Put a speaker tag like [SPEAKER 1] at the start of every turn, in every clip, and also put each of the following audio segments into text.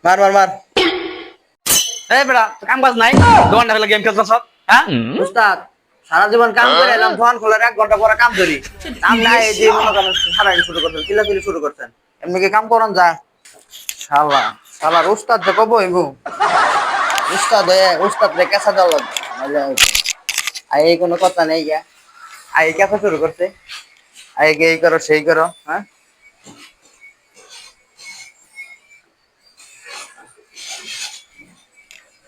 [SPEAKER 1] মার মার মার।
[SPEAKER 2] এই বেটা কাম কাজ নাই দোকানটা ফেলে গেম খেলছস হ্যাঁ
[SPEAKER 1] উস্তাদ সারা জীবন কাম করে এলাম, ফোন খোলার 1 ঘন্টা পরে কাম ধরি। কাম নাই, এই যে মনে করেন সারাদিন শুরু করছেন, চিল্লাচিল্লি শুরু করছেন। এমনি কি কাম করন যা? শালা শালার উস্তাদ যে কব হইব। উস্তাদ রে কেসা দেওয়া লাগবে, মজা হইছে। আর এই কোনো কথা নেই গা, আর এই কেসা শুরু করছে। আর এই করো সেই করো, হ্যাঁ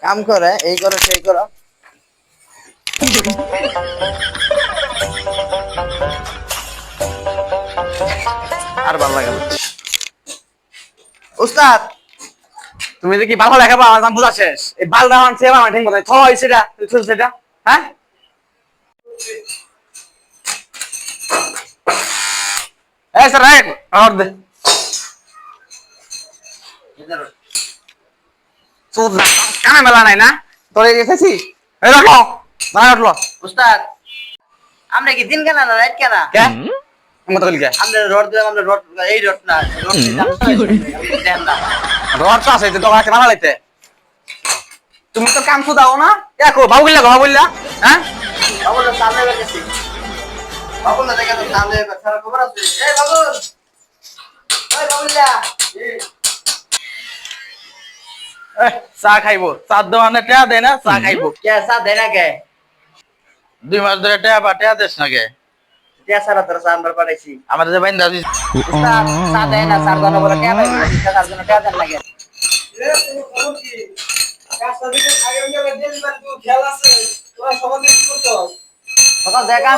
[SPEAKER 1] কাম করে এই করো সেই করো।
[SPEAKER 2] আর ভালো লাগে না।
[SPEAKER 1] উস্তাদ
[SPEAKER 2] তুমি যে কি ভালো লেখাবা আমার বুঝা শেষ। এই বালটা আনছে আমার ঠিক মতো থই সেটা তুই সেটা হ্যাঁ এই স্যার রাইট আর দে চোদ না কামে মেলা নাই না তোরে গেছেছি এই রাখো বানা উঠলো
[SPEAKER 1] উস্তাদ আমরা কি দিন কেনা না রাত কেনা?
[SPEAKER 2] কে আমি তো লিখে
[SPEAKER 1] আমরা রড দিলাম, আমরা রড এই রড না, রড দেন না।
[SPEAKER 2] রড তো আছে তো কাছে বানা লাইতে তুমি তো কাম দাও না দেখো বাবু বললা হ্যাঁ
[SPEAKER 1] বাবুল সামনে গেছি, বাবুল দেখে তো সামনে সারা খবর আছে। এই বাবুল, ওই বাবুল্লা
[SPEAKER 2] চা খাইবো চার দোকানে টেয়া দেয় না চা খাইবো
[SPEAKER 1] কে সা দেনা কে?
[SPEAKER 2] 2 মাস ধরে টেয়া দেশ না কে
[SPEAKER 1] কে সারা তোর সামনে পাঠাইছি।
[SPEAKER 2] আমার যে বাইন্দা দিস
[SPEAKER 1] উস্তাদ সা দেনা সার দানা বলে কে ভাই, সার দানা কে দেন লাগে। এ তুমি খবর কি? কাজটা দিকে আগে গেলে দিন বার তুই খেল আছে, তোরা সবাই কি করছস? সকাল দেখাম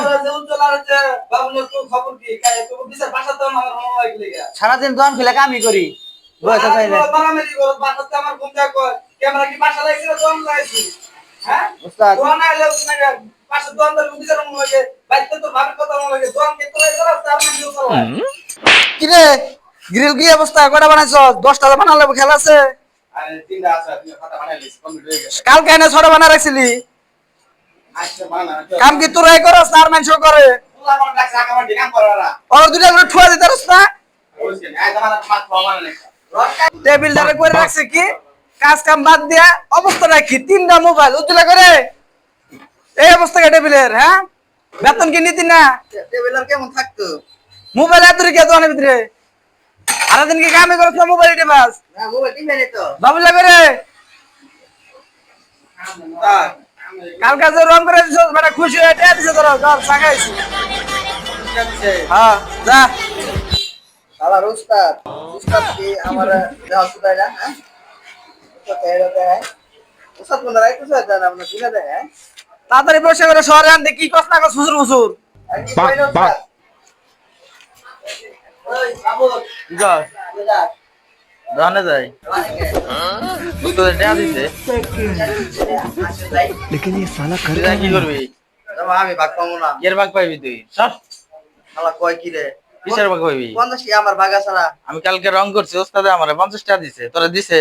[SPEAKER 1] সারাদিন তো আমি ফেলে কামই করি, বয়সা চাইলে উস্তাদ কিরে গ্রিল কি অবস্থা, কটা বানাইছ? 10টা বানালে খেলা আছে। কালকে এনে 6টা বানা রাখছিলি, কাম কি তোরাই করস আর মানুষ করে? ওর দুটা করে ঠুয়া দিতে পারস না? টেবিল ধরে করে রাখছে কি কাজ কাম বাদ দিয়া অবস্থা রাখি 3টা মোবাইল উতলা করে এই অবস্থা কে টেবিলের, হ্যাঁ বেতন কি নিতি না? টেবিলের কেমন থাকতো মোবাইল এত রেখে দোকানের ভিতরে সারা দিন কি কামে করছ না মোবাইল টিপে বাস? না মোবাইল টিপে নি তো বাবুলা করে কালকে যে রং করে দিছ মানে খুশি হয়ে টিয়া দিছ তোর ঘর সাগাইছি। হ্যাঁ যা শালা উস্তাদ, উস্তাদ কি আমার দেহ সুদাই না? হ্যাঁ তো তেরে দে উস্তাদ কোন রাই কুছ আছে না আমরা দিনা দে। হ্যাঁ তাড়াতাড়ি বসে করে শহরে আনতে কি কষ্ট না কষ্ট হুজুর হুজুর ওই বাবু
[SPEAKER 2] যা জানে যাই তো টেয়া দিছে
[SPEAKER 3] लेकिन ये साला कर
[SPEAKER 2] তুই কি করবি
[SPEAKER 1] আমি ভাগ পাবো না।
[SPEAKER 2] এর ভাগ পাইবি তুই সব
[SPEAKER 1] শালা কয় কি রে
[SPEAKER 2] কিসের ভাগ পাইবি?
[SPEAKER 1] 50 টি আমার ভাগ আছে না।
[SPEAKER 2] আমি কালকে রং করছি ওস্তাদে আমারে 50 টাকা দিছে তোরা দিছে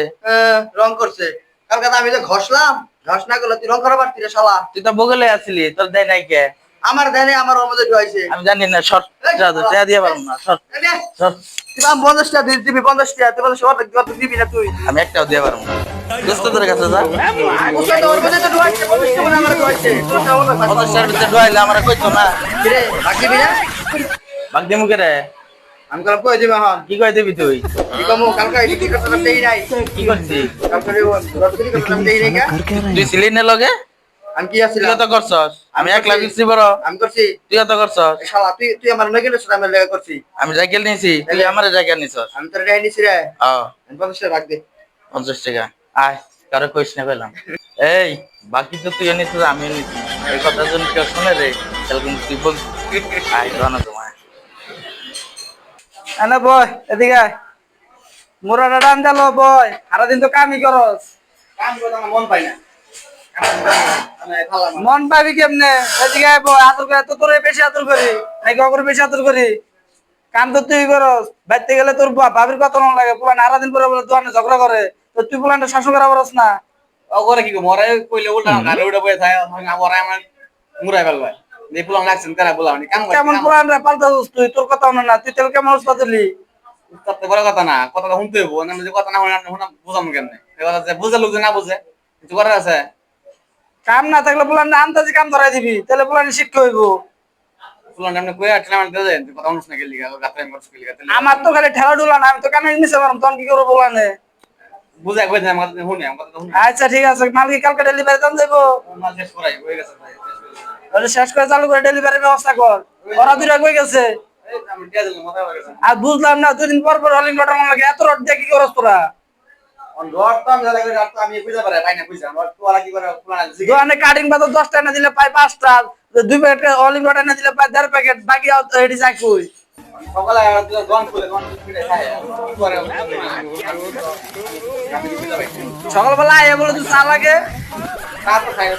[SPEAKER 1] রং করছে কালকে তো আমি যে ঘষলাম, ঘষ না করলে তুই রং করা পারতি রে শালা।
[SPEAKER 2] তুই তো বগলে আছিলি তোর দেয় নাই কে?
[SPEAKER 1] আমার দেনে আমার ওর মধ্যে ঢুকাইছে।
[SPEAKER 2] আমি জানি না শর্ট যা তো টাকা দিয়ে পারবো না শর্ট শর্ট
[SPEAKER 1] তুই দাম 50 টাকা দিবি, 50 টাকা তুই 50 টাকা দিবি না তুই।
[SPEAKER 2] আমি একটাও দিয়ে পারবো না দোস্ত তোর কাছে যা
[SPEAKER 1] উস্তাদ ওর মধ্যে তো ঢুকাইছে, 50 টাকা আমার ঢুকাইছে। তোর দাও না
[SPEAKER 2] 50 টাকার ভিতরে ঢুকাইলে আমার কইতো না
[SPEAKER 1] কি রে ভাগ দিবি না?
[SPEAKER 2] ভাগ দিমু কে রে?
[SPEAKER 1] আমি কল কই দিবি এখন
[SPEAKER 2] কি কই দিবি তুই?
[SPEAKER 1] কি কমু কালকে এডি কি করতে দেই নাই।
[SPEAKER 2] কি করছিস?
[SPEAKER 1] কালকে রতরি করতে দেই নাই কা?
[SPEAKER 3] कर क्या रहे
[SPEAKER 2] তুই
[SPEAKER 3] हैं?
[SPEAKER 2] ছিলি না লগে?
[SPEAKER 1] আমি কি
[SPEAKER 2] তুই
[SPEAKER 1] আছিলাম?
[SPEAKER 2] তো করছস আমি একলা বিসি বড়
[SPEAKER 1] আমি করছি
[SPEAKER 2] তুই তো করছস
[SPEAKER 1] শালা তুই তুই আমার নগেল সুরা আমি লাগা করছি।
[SPEAKER 2] আমি সাইকেল নিয়েছি তুই আমারে জায়গা নিছস
[SPEAKER 1] আমি তোর গায়ে নিছি রে।
[SPEAKER 2] ও
[SPEAKER 1] আমি 50 টাকা ভাগ দে।
[SPEAKER 2] 50 টাকা আয় কারো কইস না কইলাম এই বাকি তো তুই নিছিস আমি নিছি এই কথা যদি কেউ শুনে রে তাহলে কিন্তু তুই বল আয় জানা তোমায়
[SPEAKER 1] আনা বয় এদিকে আয়। মোরাটা ডান দালো বয়, সারাদিন তো কামই করস। কাম করতে আমার মন পাই না। মন পাবি কেমনে? এদিকে আয় বয়, আদর করে তো তোরে বেশি আদর করি নাকি অগর বেশি আদর করি? কাম তো তুই করস, বাইতে গেলে তোর ভাবির কথা মন লাগে। পুরান সারাদিন পরে বলে দোকানে ঝগড়া করে, তো তুই পুরানটা শাসন করা পারস না।
[SPEAKER 2] অগরে কি মরে কইলে উল্টা গাড়ি উড়ে বয়ে থাকে আমার আমার মুরাই ফেলবে এই পুলাম লাগছেন তারা বলা কাম
[SPEAKER 1] কেমন পুরান রে পাল্টা তুই, তোর কথা মনে না, তুই তেল কেমন পাতলি?
[SPEAKER 3] তাতে বড় কথা না, কথাটা শুনতে হইব, না যদি কথা না শুনে বুঝাম কেমনে? এই কথা যে বুঝে লোক যে না বুঝে কিছু করার আছে?
[SPEAKER 1] কাম না থাকলে পোলান আন্দাজি কাম ধরাই দিবি, তাহলে পোলান শিক্ষা হইব।
[SPEAKER 3] ফুলান এমনি কইয়া ট্রিটমেন্ট দিয়ে দেন, তুই কথা শুনিস না গেলি গাত্রে আমি করছিস গেলি
[SPEAKER 1] আমার তো খালি ঠেলা ডুলা না, আমি তো কানে নিচে পারম, তখন কি করবো পোলানে?
[SPEAKER 3] বুঝাই কই দেন, আমার কথা শুনি, আমার কথা শুনি।
[SPEAKER 1] আচ্ছা ঠিক আছে, মাল কি কালকে ডেলিভারি দাম যাবো?
[SPEAKER 3] মাল শেষ করাই হয়ে গেছে ভাই, শেষ করে দিলাম।
[SPEAKER 1] তাহলে শেষ করে চালু করে ডেলিভারির ব্যবস্থা কর। ওরা দুইটা কই গেছে?
[SPEAKER 3] এই আমি দিয়ে দিলাম, মাথা হয়ে গেছে।
[SPEAKER 1] আর বুঝলাম না, 2 দিন পর পর হলিং লটার লাগে, এত রড দিয়ে কি করস তোরা?
[SPEAKER 3] অন রড তো আমি জানি রড তো আমি বুঝা পারে, পাই না বুঝা। আমার তো ওরা কি করে ফুলান জিগে।
[SPEAKER 1] দোকানে কাটিং বাদে 10 টাকা না দিলে পাই 5টা, 2 প্যাকেট হলিং লটার না দিলে পাই 1.5 প্যাকেট, বাকি এডি যাই কই?
[SPEAKER 3] সকালে দোকান খুলে দোকান খুলে খায় কি করে আমি বুঝা পাই।
[SPEAKER 1] সকালবেলা আইয়া বলে তুই চা লাগে,
[SPEAKER 3] তারপর খাই না